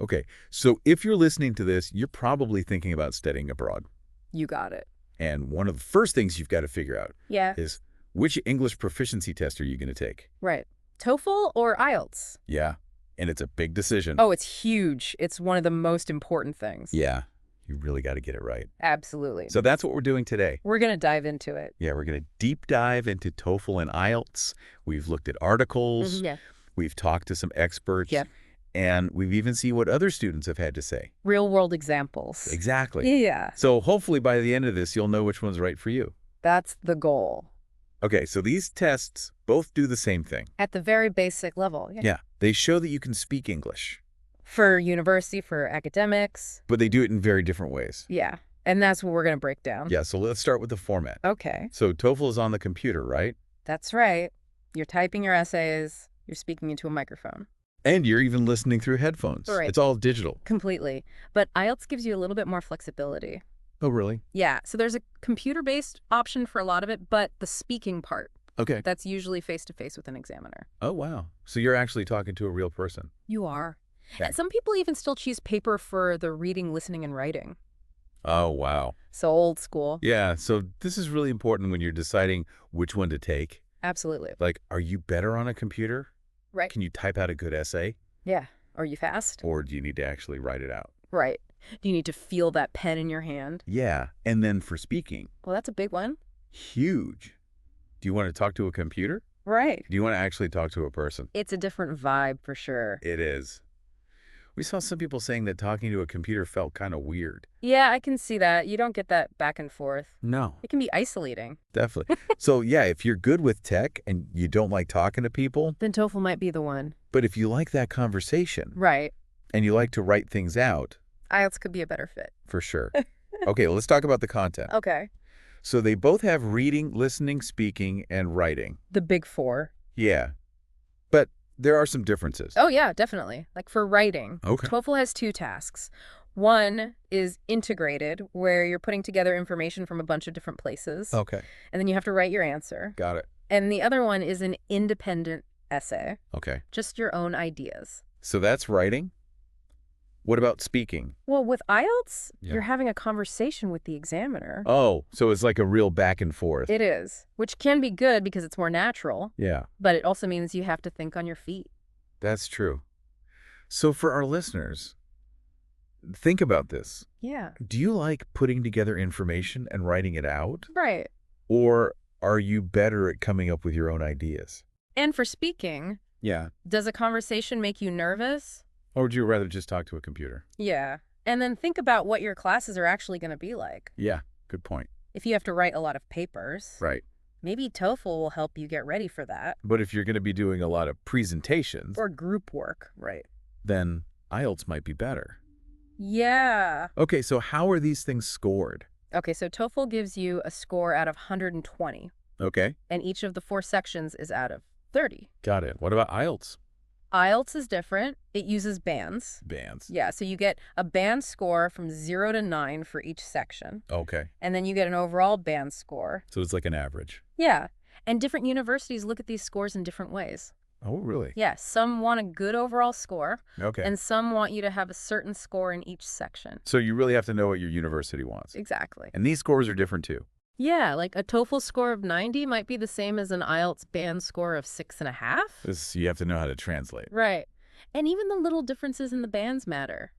Okay, so if you're listening to this, you're probably thinking about studying abroad. You got it. And one of the first things you've got to figure out Yeah. is which English proficiency test are you going to take? Right. TOEFL or IELTS? Yeah, and it's a big decision. Oh, it's huge. It's one of the most important things. Yeah, you really got to get it right. Absolutely. So that's what we're doing today. We're going to dive into it. Yeah, we're going to deep dive into TOEFL and IELTS. We've looked at articles. Yeah. We've talked to some experts. Yeah. And we've even seen what other students have had to say. Real-world examples. Exactly. Yeah. So hopefully by the end of this, you'll know which one's right for you. That's the goal. Okay, so these tests both do the same thing. At the very basic level. Yeah, they show that you can speak English. For university, for academics. But they do it in very different ways. Yeah. And that's what we're going to break down. Yeah, so let's start with the format. Okay. So TOEFL is on the computer, right? That's right. You're typing your essays. You're speaking into a microphone. And you're even listening through headphones. Right. It's all digital. Completely. But IELTS gives you a little bit more flexibility. Oh, really? Yeah. So there's a computer-based option for a lot of it, but the speaking part, Okay. that's usually face-to-face with an examiner. Oh, wow. So you're actually talking to a real person. You are. Okay. And some people even still choose paper for the reading, listening, and writing. Oh, wow. So old school. Yeah, so this is really important when you're deciding which one to take. Absolutely. Like, are you better on a computer? Right. Can you type out a good essay? Yeah. Are you fast? Or do you need to actually write it out? Right. Do you need to feel that pen in your hand? Yeah, and then for speaking, Well, that's a big one. huge. Do you want to talk to a computer? Right. Do you want to actually talk to a person? It's a different vibe for sure. It is. We saw some people saying that talking to a computer felt kind of weird. Yeah, I can see that. You don't get that back and forth. No. It can be isolating. Definitely. So, yeah, if you're good with tech and you don't like talking to people, Then TOEFL might be the one. but if you like that conversation Right. and you like to write things out, IELTS could be a better fit. for sure. Okay, well, let's talk about the content. Okay. So they both have reading, listening, speaking, and writing. The big four. Yeah. But there are some differences. Oh, yeah, definitely. Like for writing, Okay. TOEFL has two tasks. One is integrated, where you're putting together information from a bunch of different places. Okay. And then you have to write your answer. Got it. And the other one is an independent essay, Okay. just your own ideas. So that's writing. What about speaking? Well, with IELTS, Yeah. you're having a conversation with the examiner. Oh, so it's like a real back and forth. It is, which can be good because it's more natural, Yeah, but it also means you have to think on your feet. that's true. So for our listeners, think about this. Yeah. Do you like putting together information and writing it out? Right. Or are you better at coming up with your own ideas? And for speaking, Yeah. does a conversation make you nervous? Or would you rather just talk to a computer? Yeah. And then think about what your classes are actually going to be like. Yeah, good point. If you have to write a lot of papers, Right. maybe TOEFL will help you get ready for that. But if you're going to be doing a lot of presentations, Or group work. Right. then IELTS might be better. Yeah. Okay, so how are these things scored? Okay, so TOEFL gives you a score out of 120, Okay, and each of the 4 sections is out of 30. got it. What about IELTS? IELTS is different. It uses bands. Bands. Yeah, so you get a band score from 0 to 9 for each section, Okay, and then you get an overall band score. so it's like an average. Yeah, and different universities look at these scores in different ways. Oh, really? Yeah, some want a good overall score, Okay. and some want you to have a certain score in each section. So you really have to know what your university wants. Exactly. And these scores are different too. Yeah, like a TOEFL score of 90 might be the same as an IELTS band score of 6.5. You have to know how to translate. Right. And even the little differences in the bands matter.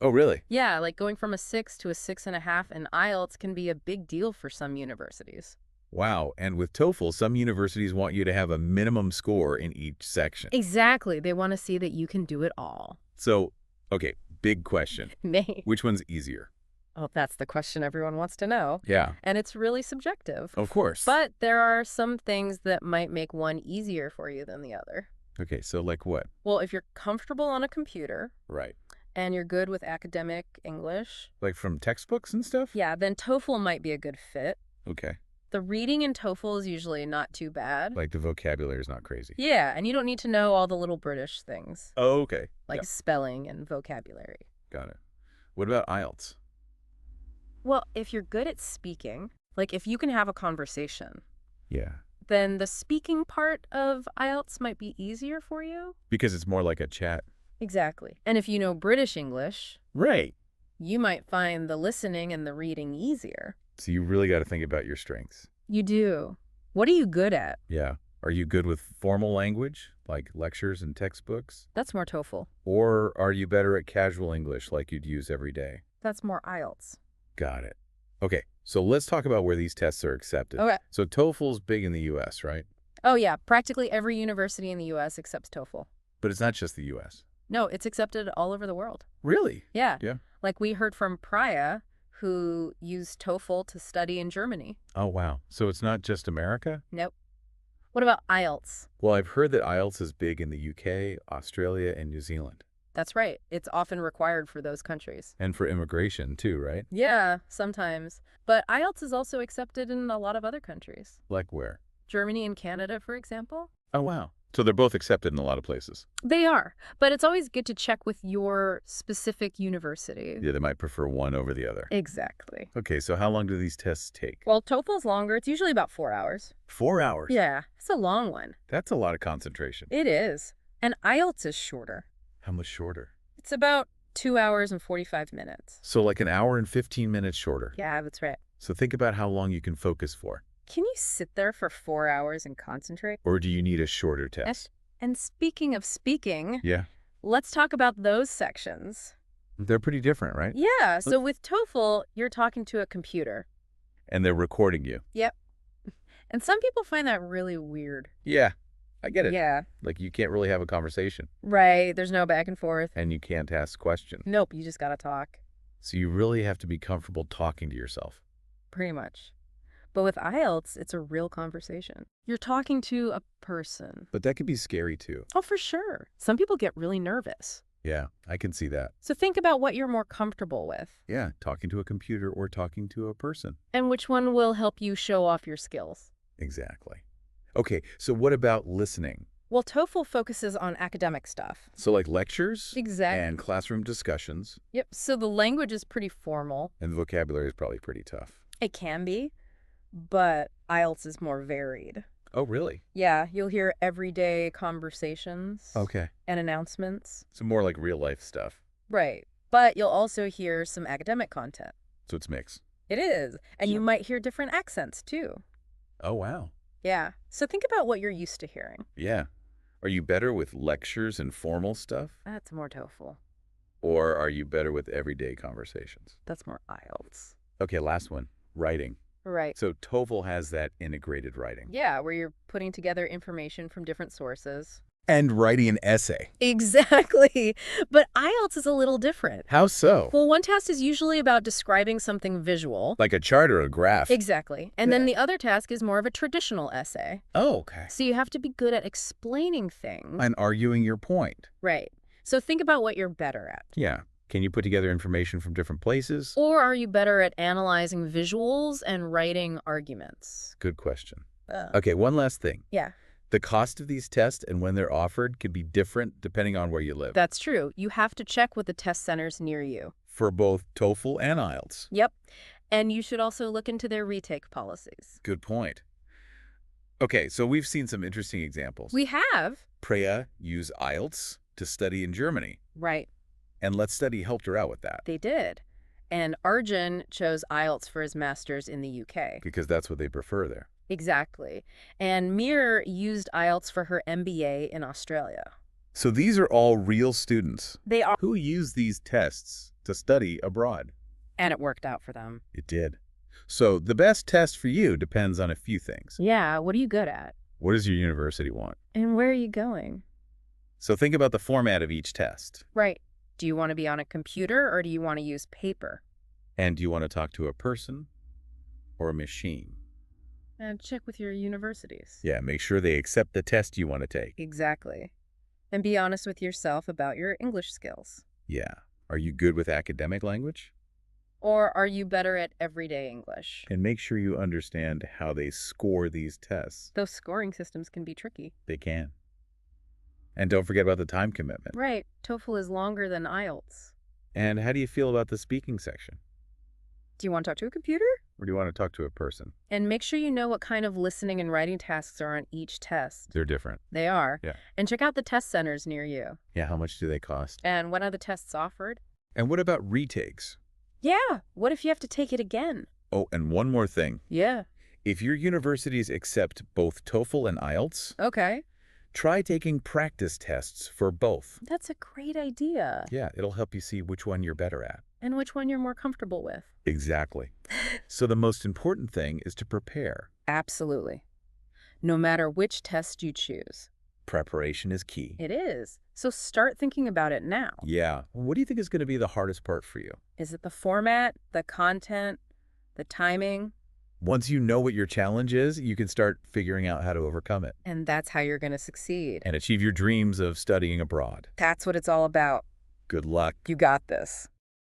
Oh, really? Yeah, like going from a 6 to a 6.5 in IELTS can be a big deal for some universities. Wow. And with TOEFL, some universities want you to have a minimum score in each section. Exactly. They want to see that you can do it all. So, okay, big question. Nay. Which one's easier? Well, that's the question everyone wants to know. Yeah, And it's really subjective. of course. But there are some things that might make one easier for you than the other. Okay, so like what? Well, if you're comfortable on a computer Right. and you're good with academic English, Like from textbooks and stuff? yeah, then TOEFL might be a good fit. Okay. The reading in TOEFL is usually not too bad. Like the vocabulary is not crazy. Yeah, and you don't need to know all the little British things, Oh, okay. like Yep, spelling and vocabulary. got it. What about IELTS? Well, if you're good at speaking, like if you can have a conversation, Yeah. then the speaking part of IELTS might be easier for you. Because it's more like a chat. Exactly. And if you know British English, Right. you might find the listening and the reading easier. So you really got to think about your strengths. You do. What are you good at? Yeah. Are you good with formal language, like lectures and textbooks? That's more TOEFL. Or are you better at casual English like you'd use every day? That's more IELTS. Got it. Okay, so let's talk about where these tests are accepted. Okay. So TOEFL's big in the U.S., right? Oh, yeah. Practically every university in the U.S. accepts TOEFL. But it's not just the U.S. No, it's accepted all over the world. Really? Yeah. Yeah. Like we heard from Priya, who used TOEFL to study in Germany. Oh, wow. So it's not just America? Nope. What about IELTS? Well, I've heard that IELTS is big in the UK, Australia, and New Zealand. That's right. It's often required for those countries. And for immigration, too, right? Yeah, sometimes. But IELTS is also accepted in a lot of other countries. Like where? Germany and Canada, for example. Oh, wow. So they're both accepted in a lot of places. They are. But it's always good to check with your specific university. Yeah, they might prefer one over the other. Exactly. Okay, so how long do these tests take? Well, TOEFL's longer. It's usually about 4 hours. 4 hours? Yeah, it's a long one. That's a lot of concentration. It is. And IELTS is shorter. How much shorter? It's about 2 hours and 45 minutes. So like an hour and 15 minutes shorter. Yeah, that's right. So think about how long you can focus for. Can you sit there for 4 hours and concentrate? Or do you need a shorter test? And speaking of speaking, Yeah. let's talk about those sections. They're pretty different, right? Yeah, so with TOEFL, you're talking to a computer. And they're recording you. Yep. And some people find that really weird. Yeah, I get it. Yeah. Like you can't really have a conversation. Right, there's no back and forth. And you can't ask questions. Nope, you just gotta talk. So you really have to be comfortable talking to yourself. Pretty much. But with IELTS, it's a real conversation. You're talking to a person. But that could be scary too. Oh, for sure. Some people get really nervous. Yeah, I can see that. So think about what you're more comfortable with Yeah, talking to a computer or talking to a person. and which one will help you show off your skills. Exactly. Okay, so what about listening? Well, TOEFL focuses on academic stuff. So like lectures Exactly. and classroom discussions, Yep, so the language is pretty formal. and the vocabulary is probably pretty tough. It can be, but IELTS is more varied. Oh, really? Yeah, you'll hear everyday conversations Okay. and announcements. So more like real life stuff. Right, but you'll also hear some academic content. So it's mixed. It is, and you might hear different accents too. Oh, wow. Yeah, so think about what you're used to hearing. Yeah. Are you better with lectures and formal stuff? That's more TOEFL. Or are you better with everyday conversations? That's more IELTS. Okay, last one. Writing. Right. So TOEFL has that integrated writing. Yeah, where you're putting together information from different sources. And writing an essay. Exactly. But IELTS is a little different. How so? Well, one task is usually about describing something visual. Like a chart or a graph? Exactly. And then the other task is more of a traditional essay. Oh, okay. So you have to be good at explaining things. And arguing your point. Right. So think about what you're better at. Yeah. Can you put together information from different places? Or are you better at analyzing visuals and writing arguments? Good question. Okay, one last thing. Yeah, The cost of these tests and when they're offered could be different depending on where you live. that's true. You have to check with the test centers near you. For both TOEFL and IELTS. Yep. And you should also look into their retake policies. Good point. Okay, so we've seen some interesting examples. We have. Preya used IELTS to study in Germany, Right. and LetzStudy helped her out with that They did. And Arjun chose IELTS for his master's in the UK. because that's what they prefer there. Exactly. And Mir used IELTS for her MBA in Australia. So these are all real students They are. who use these tests to study abroad. And it worked out for them. It did. So the best test for you depends on a few things. Yeah, what are you good at? What does your university want? And where are you going? So think about the format of each test. Right. Do you want to be on a computer or do you want to use paper? And do you want to talk to a person or a machine? And check with your universities. Yeah, make sure they accept the test you want to take. Exactly. And be honest with yourself about your English skills. Yeah. Are you good with academic language? Or are you better at everyday English? And make sure you understand how they score these tests. Those scoring systems can be tricky. They can. And don't forget about the time commitment. Right. TOEFL is longer than IELTS. And how do you feel about the speaking section? Do you want to talk to a computer? Or do you want to talk to a person? And make sure you know what kind of listening and writing tasks are on each test. They're different. They are. Yeah. And check out the test centers near you. Yeah, how much do they cost? And when are the tests offered? And what about retakes? Yeah, what if you have to take it again? Oh, and one more thing. Yeah. If your universities accept both TOEFL and IELTS, Okay. try taking practice tests for both. That's a great idea. Yeah, it'll help you see which one you're better at. And which one you're more comfortable with. Exactly. So the most important thing is to prepare. Absolutely. No matter which test you choose. Preparation is key. It is. So start thinking about it now. Yeah. What do you think is going to be the hardest part for you? Is it the format, the content, the timing? Once you know what your challenge is, you can start figuring out how to overcome it And that's how you're going to succeed. and achieve your dreams of studying abroad. That's what it's all about. Good luck. You got this.